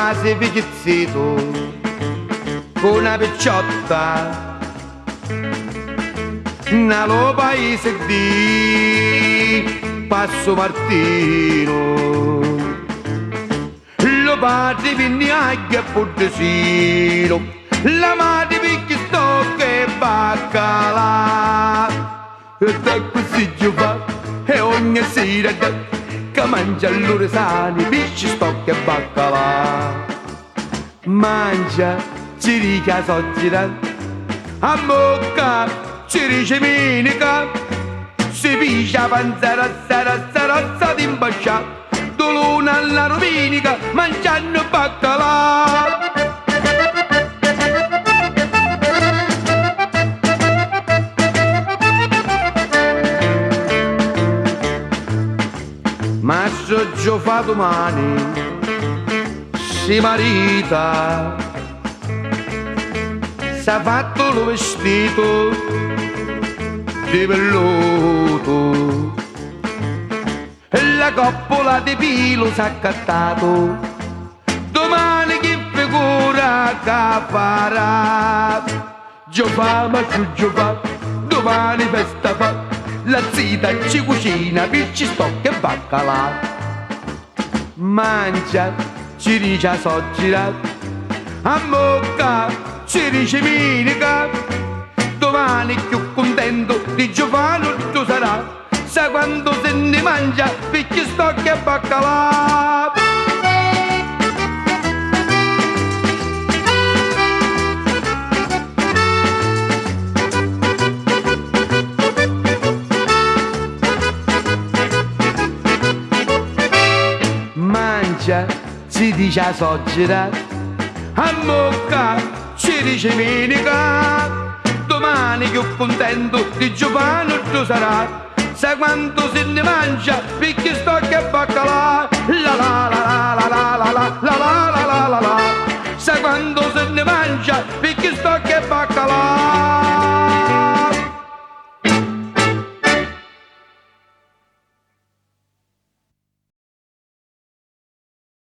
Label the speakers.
Speaker 1: ma sei picchizzito con una picciotta nello paese di Passo Martino. Lo padre vinni anche a Pontesino, la madre picchi stocca e baccalà. E da così ci fa, e ogni sera che mangia all'ore sani, pesce, stocca e baccalà. Mangia, ci rica soggira, a bocca, ci dice menica, si piscia panzera, razza d'imbascià, doluna alla domenica, mangiando baccalà. Ma se Gio fa domani si marita, s'ha fatto lo vestito di velluto e la coppola di pilo s'ha accattato. Domani che figura che farà? Gio fa, ma Gio fa, domani festa fa. La zita ci cucina, pesce, stocca e baccalà. Mangia, ci dice a soggira, a bocca, ci dice menica. Domani più contento di Giovanni tu sarà, sa quando se ne mangia, pesce, stocca e baccalà. Si dice a soggira, a bocca ci dice menica. Domani più contento di Giovanni tu sarà, sa quando se ne mangia, picchi, stocca e baccalà. La la la la la la la la la la la la la. Sa quando se ne mangia, picchi,